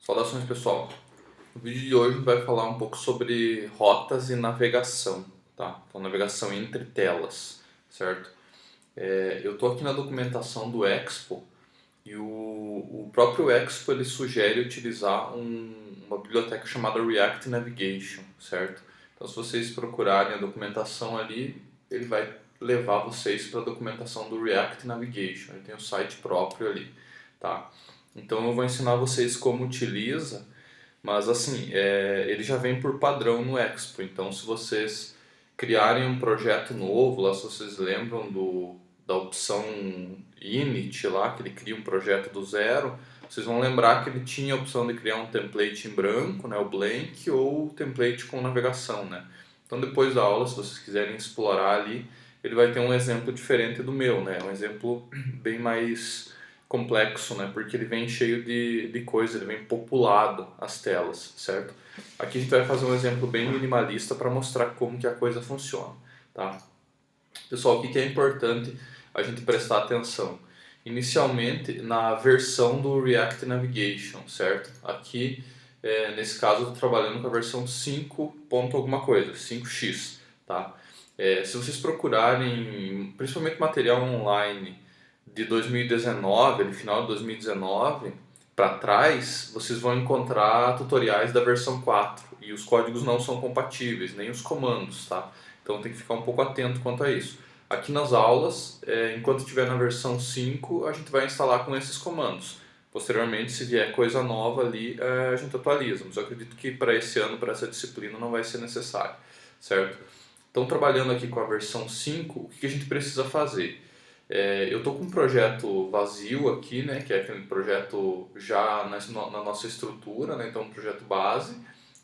Saudações, pessoal. No vídeo de hoje a gente vai falar um pouco sobre rotas e navegação, tá? Então, navegação entre telas, certo? Eu estou aqui na documentação do Expo e o próprio Expo ele sugere utilizar uma biblioteca chamada React Navigation, certo? Então, se vocês procurarem a documentação ali, ele vai levar vocês para a documentação do React Navigation. Ele tem um site próprio ali, tá? Então, eu vou ensinar vocês como utiliza. Mas assim, ele já vem por padrão no Expo, então se vocês criarem um projeto novo, lá se vocês lembram da opção Init lá, que ele cria um projeto do zero, vocês vão lembrar que ele tinha a opção de criar um template em branco, né, o blank, ou o template com navegação, né. Então depois da aula, se vocês quiserem explorar ali, ele vai ter um exemplo diferente do meu, né, um exemplo bem mais complexo, né? Porque ele vem cheio de coisa, ele vem populado as telas, certo? Aqui a gente vai fazer um exemplo bem minimalista para mostrar como que a coisa funciona, tá? Pessoal, o que é importante a gente prestar atenção? Inicialmente na versão do React Navigation, certo? Aqui, nesse caso, eu estou trabalhando com a versão 5 ponto alguma coisa, 5x, tá? Se vocês procurarem, principalmente material online de 2019, ali final de 2019 para trás, vocês vão encontrar tutoriais da versão 4 e os códigos não são compatíveis, nem os comandos, tá? Então tem que ficar um pouco atento quanto a isso. Aqui nas aulas, enquanto estiver na versão 5, a gente vai instalar com esses comandos. Posteriormente, se vier coisa nova ali, a gente atualiza, mas eu acredito que para esse ano, para essa disciplina, não vai ser necessário, certo? Então, trabalhando aqui com a versão 5, o que a gente precisa fazer? Eu estou com um projeto vazio aqui, né, que é aquele projeto já na nossa estrutura, né, então um projeto base,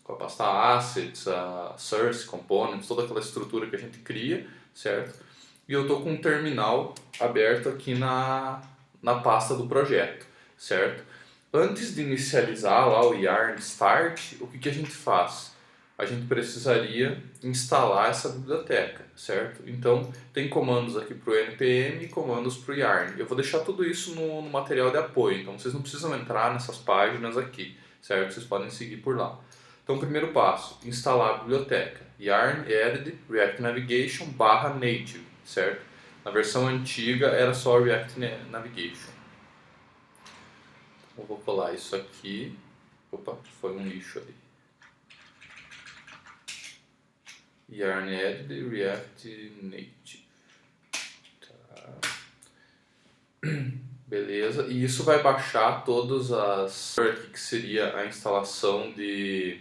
com a pasta assets, a source, components, toda aquela estrutura que a gente cria, certo? E eu estou com um terminal aberto aqui na pasta do projeto, certo? Antes de inicializar lá o yarn start, o que a gente faz? A gente precisaria instalar essa biblioteca, certo? Então, tem comandos aqui para o npm e comandos para o yarn. Eu vou deixar tudo isso no material de apoio, então vocês não precisam entrar nessas páginas aqui, certo? Vocês podem seguir por lá. Então, primeiro passo, instalar a biblioteca yarn added react navigation barra native, certo? Na versão antiga era só React Navigation. Eu vou colar isso aqui. Opa, foi um lixo ali. Yarn added React Native. Tá. Beleza, e isso vai baixar todas as... Aqui que seria a instalação de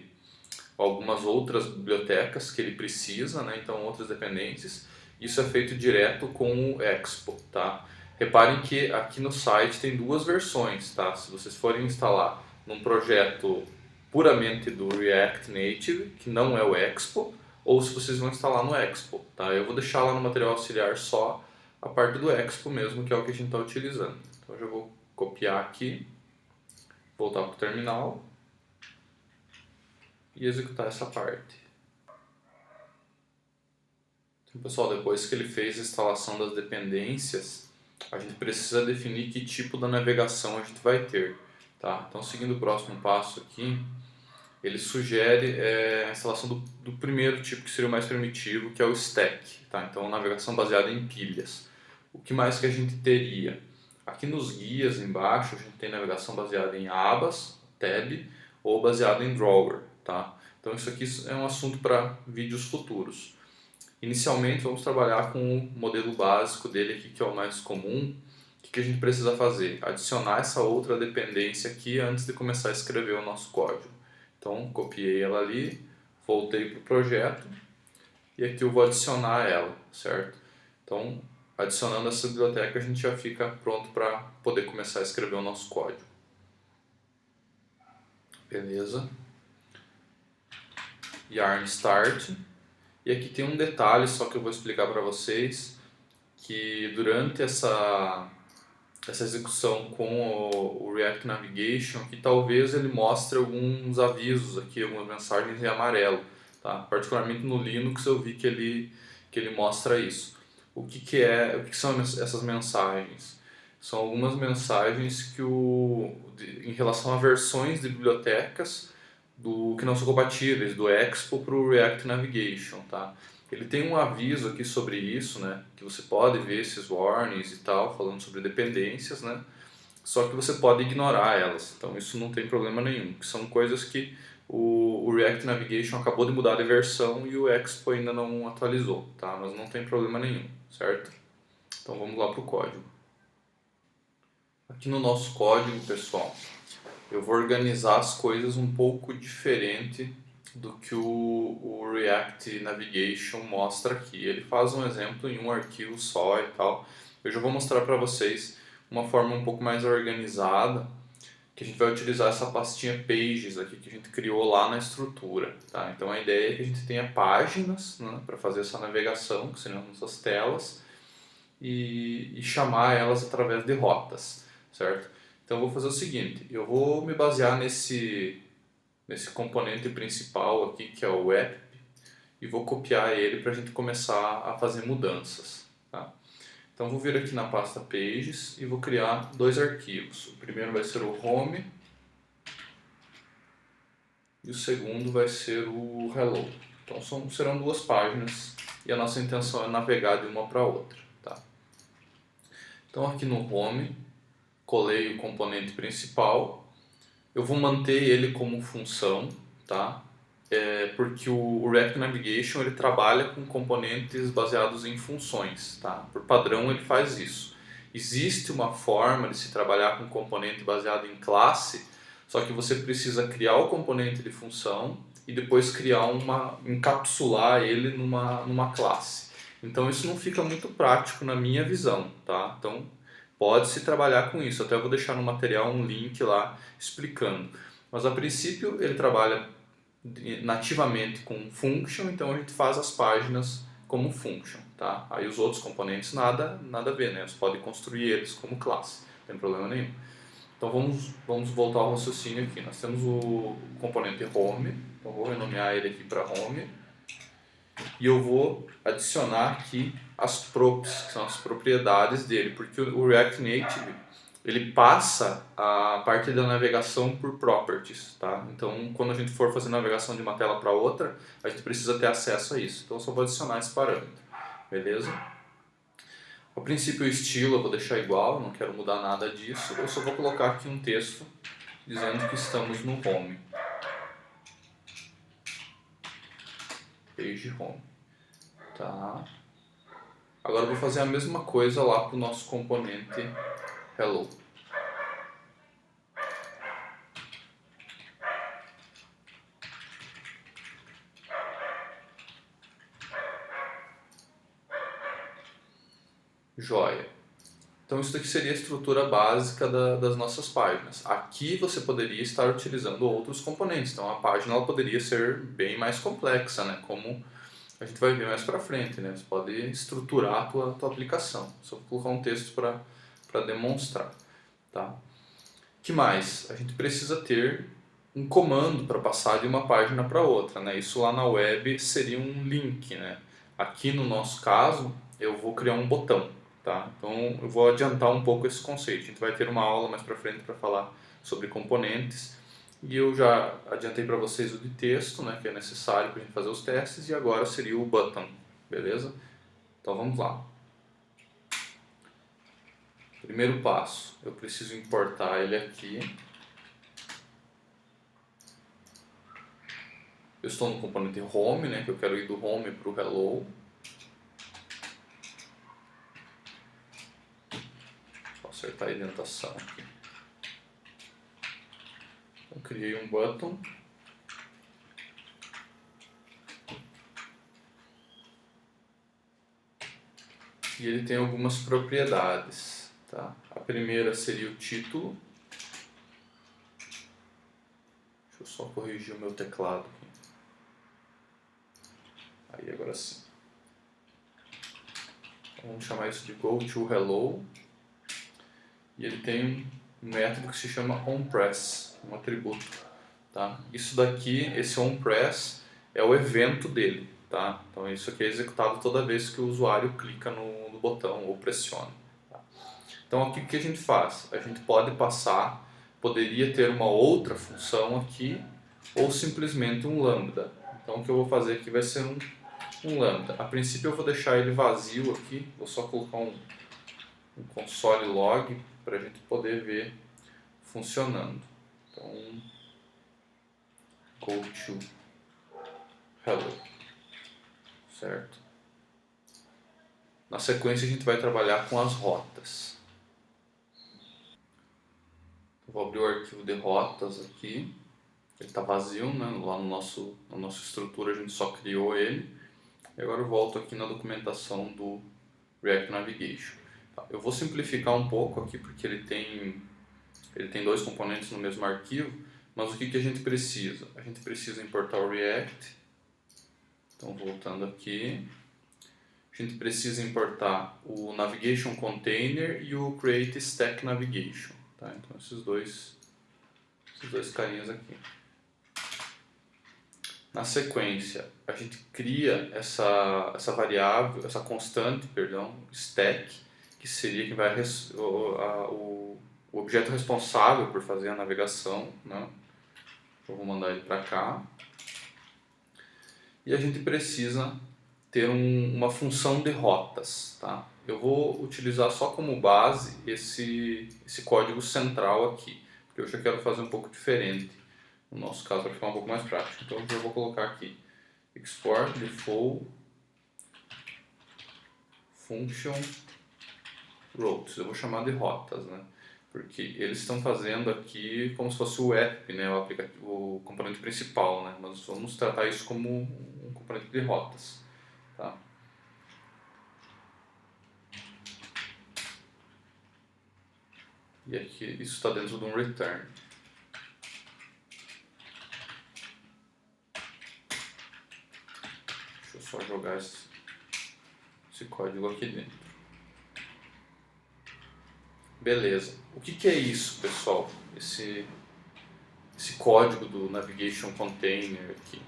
algumas outras bibliotecas que ele precisa, né? Então outras dependências. Isso é feito direto com o Expo, tá? Reparem que aqui no site tem duas versões, tá? Se vocês forem instalar num projeto puramente do React Native, que não é o Expo, ou se vocês vão instalar no Expo, tá? Eu vou deixar lá no material auxiliar só a parte do Expo mesmo, que é o que a gente está utilizando. Então eu já vou copiar aqui, voltar para o terminal e executar essa parte. Então, pessoal, depois que ele fez a instalação das dependências, a gente precisa definir que tipo da navegação a gente vai ter, tá? Então, seguindo o próximo passo aqui, ele sugere a instalação do primeiro tipo, que seria o mais primitivo, que é o stack, tá? Então, navegação baseada em pilhas. O que mais que a gente teria? Aqui nos guias embaixo, a gente tem navegação baseada em abas, tab, ou baseada em drawer, tá? Então, isso aqui é um assunto para vídeos futuros. Inicialmente, vamos trabalhar com o modelo básico dele aqui, que é o mais comum. O que a gente precisa fazer? Adicionar essa outra dependência aqui antes de começar a escrever o nosso código. Então, copiei ela ali, voltei para o projeto e aqui eu vou adicionar ela, certo? Então, adicionando essa biblioteca, a gente já fica pronto para poder começar a escrever o nosso código. Beleza? Yarn start. E aqui tem um detalhe só que eu vou explicar para vocês, que durante essa execução com o React Navigation, que talvez ele mostre alguns avisos aqui, algumas mensagens em amarelo, tá? Particularmente no Linux eu vi que ele mostra isso. O que são essas mensagens? são algumas mensagens em relação a versões de bibliotecas que não são compatíveis do Expo para o React Navigation, tá? Ele tem um aviso aqui sobre isso, né? Que você pode ver esses warnings e tal, falando sobre dependências, né? Só que você pode ignorar elas, então isso não tem problema nenhum. Que são coisas que o React Navigation acabou de mudar de versão e o Expo ainda não atualizou, tá? Mas não tem problema nenhum, certo? Então vamos lá para o código. Aqui no nosso código, pessoal, eu vou organizar as coisas um pouco diferente do que o React Navigation mostra aqui. Ele faz um exemplo em um arquivo só e tal. Eu já vou mostrar para vocês uma forma um pouco mais organizada, que a gente vai utilizar essa pastinha Pages aqui que a gente criou lá na estrutura, tá? Então a ideia é que a gente tenha páginas, né, para fazer essa navegação, que seriam essas telas, e chamar elas através de rotas, certo? Então eu vou fazer o seguinte, eu vou me basear nesse componente principal aqui, que é o app, e vou copiar ele para a gente começar a fazer mudanças, tá? Então vou vir aqui na pasta Pages e vou criar dois arquivos. O primeiro vai ser o Home e o segundo vai ser o Hello. Então serão duas páginas e a nossa intenção é navegar de uma para outra, tá? Então aqui no Home, colei o componente principal. Eu vou manter ele como função, tá? Porque o React Navigation ele trabalha com componentes baseados em funções, tá? Por padrão ele faz isso. Existe uma forma de se trabalhar com componente baseado em classe, só que você precisa criar o componente de função e depois encapsular ele numa classe. Então isso não fica muito prático na minha visão, tá? Então pode-se trabalhar com isso. Até vou deixar no material um link lá explicando. Mas a princípio ele trabalha nativamente com function, então a gente faz as páginas como function, tá? Aí os outros componentes nada a ver, né? Você pode construir eles como classe, não tem problema nenhum. Então vamos voltar ao raciocínio aqui. Nós temos o componente home, então vou renomear ele aqui para home, e eu vou adicionar aqui as props, que são as propriedades dele, porque o React Native ele passa a parte da navegação por properties, tá? Então, quando a gente for fazer navegação de uma tela para outra, a gente precisa ter acesso a isso. Então, eu só vou adicionar esse parâmetro, beleza? A princípio, o estilo eu vou deixar igual, não quero mudar nada disso. Eu só vou colocar aqui um texto dizendo que estamos no home. Page home. Tá? Agora eu vou fazer a mesma coisa lá para o nosso componente hello. Joia. Então isso daqui seria a estrutura básica das nossas páginas. Aqui você poderia estar utilizando outros componentes. Então a página ela poderia ser bem mais complexa, né? Como a gente vai ver mais para frente, né? Você pode estruturar a tua aplicação. Só vou colocar um texto para demonstrar, tá? Que mais? A gente precisa ter um comando para passar de uma página para outra, né? Isso lá na web seria um link, né? Aqui no nosso caso, eu vou criar um botão, tá? Então eu vou adiantar um pouco esse conceito. A gente vai ter uma aula mais para frente para falar sobre componentes. E eu já adiantei para vocês o de texto, né, que é necessário para a gente fazer os testes, e agora seria o button, beleza? Então vamos lá. Primeiro passo, eu preciso importar ele aqui. Eu estou no componente home, né, que eu quero ir do home para o hello. Vou acertar a indentação aqui. Eu criei um button. E ele tem algumas propriedades, tá? A primeira seria o título. Deixa eu só corrigir o meu teclado aqui. Aí, agora sim. Vamos chamar isso de GoToHello. E ele tem um método que se chama onPress, um atributo, tá? Isso daqui, esse onPress, é o evento dele, tá? Então isso aqui é executado toda vez que o usuário clica no botão ou pressiona, tá? Então aqui o que a gente faz? A gente pode passar, poderia ter uma outra função aqui, ou simplesmente um lambda. Então o que eu vou fazer aqui vai ser um lambda. A princípio eu vou deixar ele vazio aqui, vou só colocar um console log para a gente poder ver funcionando. Então, go to hello, certo? Na sequência a gente vai trabalhar com as rotas. Vou abrir o arquivo de rotas aqui. Ele está vazio, né? Lá na nossa estrutura a gente só criou ele. E agora eu volto aqui na documentação do React Navigation. Tá, eu vou simplificar um pouco aqui porque ele tem dois componentes no mesmo arquivo, mas o que a gente precisa? A gente precisa importar o React. Então voltando aqui, a gente precisa importar o Navigation Container e o Create Stack Navigation. Tá? Então esses dois carinhas aqui. Na sequência, a gente cria essa variável, essa constante, perdão, stack, que seria que vai o objeto responsável por fazer a navegação, né? Eu vou mandar ele para cá. E a gente precisa ter uma função de rotas, tá? Eu vou utilizar só como base esse código central aqui, porque eu já quero fazer um pouco diferente. No nosso caso vai ficar um pouco mais prático. Então eu vou colocar aqui export default function routes. Eu vou chamar de rotas, né? Porque eles estão fazendo aqui como se fosse o app, né? O componente principal, né? Mas vamos tratar isso como um componente de rotas, tá? E aqui isso está dentro de um return. Deixa eu só jogar esse código aqui dentro. Beleza. O que é isso, pessoal? Esse código do Navigation Container aqui.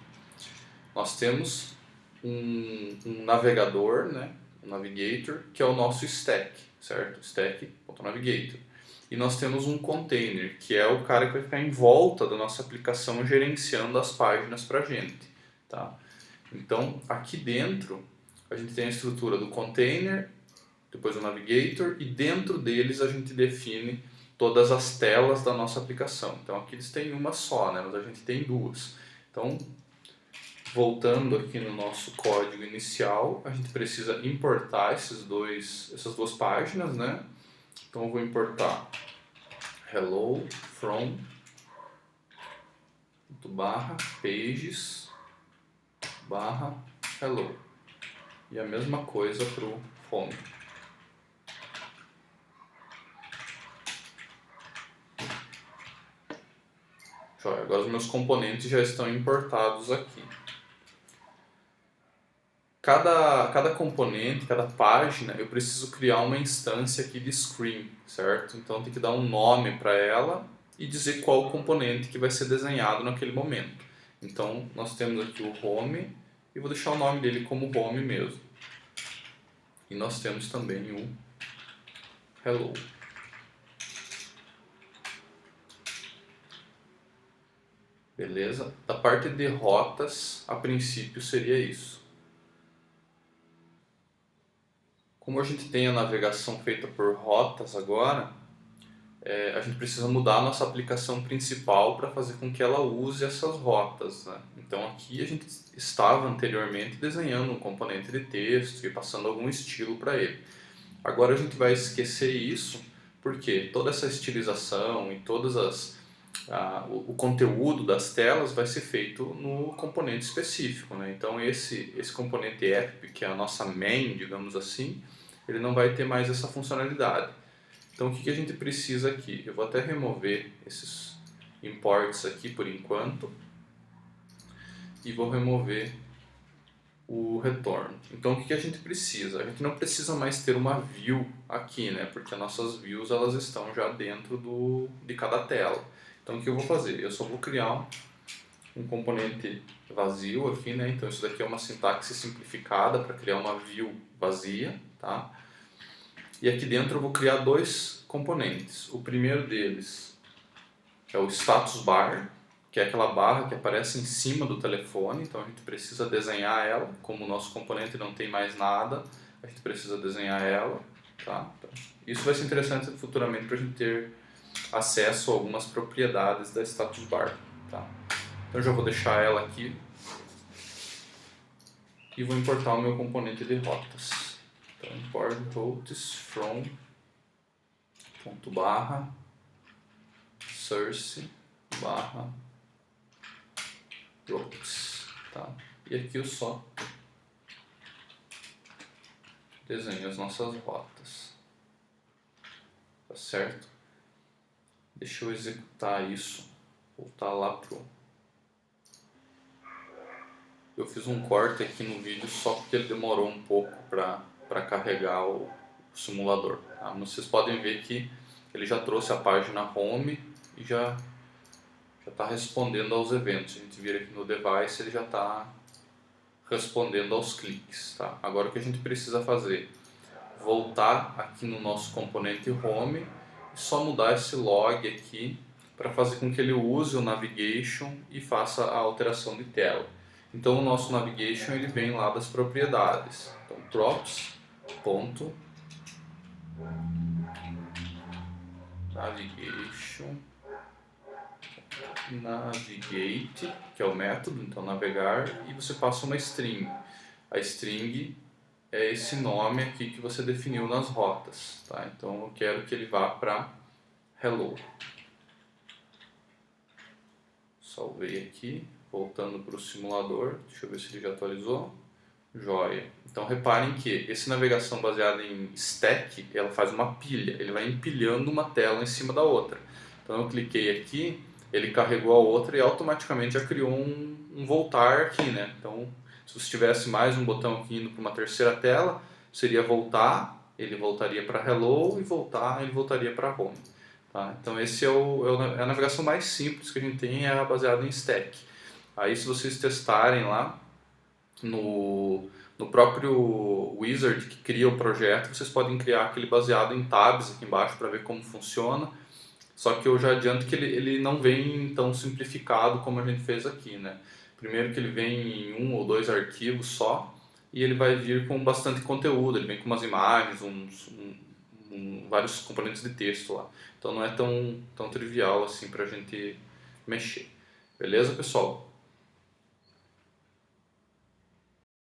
Nós temos um navegador, né? Um navigator, que é o nosso stack, certo? Stack.navigator. E nós temos um container, que é o cara que vai ficar em volta da nossa aplicação gerenciando as páginas para a gente, tá? Então, aqui dentro, a gente tem a estrutura do container, depois o navigator, e dentro deles a gente define todas as telas da nossa aplicação. Então, aqui eles têm uma só, né? Mas a gente tem duas. Então, voltando aqui no nosso código inicial, a gente precisa importar essas duas páginas, né? Então eu vou importar hello from barra pages barra hello e a mesma coisa para o home. Joia, agora os meus componentes já estão importados aqui. Cada componente, cada página, eu preciso criar uma instância aqui de screen, certo? Então tem que dar um nome para ela e dizer qual o componente que vai ser desenhado naquele momento. Então nós temos aqui o home e vou deixar o nome dele como home mesmo. E nós temos também o hello. Beleza? Da parte de rotas, a princípio seria isso. Como a gente tem a navegação feita por rotas agora, a gente precisa mudar a nossa aplicação principal para fazer com que ela use essas rotas, né? Então aqui a gente estava anteriormente desenhando um componente de texto e passando algum estilo para ele. Agora a gente vai esquecer isso, porque toda essa estilização e o conteúdo das telas vai ser feito no componente específico, né? Então esse componente app, que é a nossa main, digamos assim, ele não vai ter mais essa funcionalidade. Então o que a gente precisa aqui? Eu vou até remover esses imports aqui por enquanto e vou remover o retorno. Então o que a gente precisa? A gente não precisa mais ter uma view aqui, né? Porque as nossas views elas estão já dentro de cada tela. Então o que eu vou fazer? Eu só vou criar um componente vazio aqui, né? Então isso daqui é uma sintaxe simplificada para criar uma view vazia, tá? E aqui dentro eu vou criar dois componentes. O primeiro deles é o status bar, que é aquela barra que aparece em cima do telefone, então a gente precisa desenhar ela. Como o nosso componente não tem mais nada, a gente precisa desenhar ela. Tá? Isso vai ser interessante futuramente para a gente ter acesso a algumas propriedades da status bar. Tá? Então eu já vou deixar ela aqui e vou importar o meu componente de rotas. Então import routes from ponto barra source barra routes. Tá? E aqui eu só desenho as nossas rotas. Tá certo? Deixa eu executar isso. Voltar lá pro... Eu fiz um corte aqui no vídeo só porque ele demorou um pouco para carregar o simulador. Tá? Mas vocês podem ver que ele já trouxe a página home e já está respondendo aos eventos. A gente vira aqui no device, ele já está respondendo aos cliques. Tá? Agora o que a gente precisa fazer? Voltar aqui no nosso componente home e só mudar esse log aqui para fazer com que ele use o navigation e faça a alteração de tela. Então o nosso navigation ele vem lá das propriedades. Então props.navigation navigate, que é o método, então navegar, e você passa uma string. A string é esse nome aqui que você definiu nas rotas, tá? Então eu quero que ele vá para hello. Salvei aqui, voltando para o simulador, deixa eu ver se ele já atualizou. Joia. Então reparem que essa navegação baseada em stack, ela faz uma pilha, ele vai empilhando uma tela em cima da outra. Então eu cliquei aqui, ele carregou a outra e automaticamente já criou um voltar aqui, né? Então se você tivesse mais um botão aqui indo para uma terceira tela, seria voltar, ele voltaria para hello e voltar, ele voltaria para home. Tá? Então esse é a navegação mais simples que a gente tem, é baseada em stack. Aí se vocês testarem lá no próprio wizard que cria o projeto, vocês podem criar aquele baseado em tabs aqui embaixo para ver como funciona. Só que eu já adianto que ele não vem tão simplificado como a gente fez aqui, né? Primeiro que ele vem em um ou dois arquivos só e ele vai vir com bastante conteúdo, ele vem com umas imagens, vários componentes de texto lá. Então não é tão trivial assim para a gente mexer. Beleza, pessoal?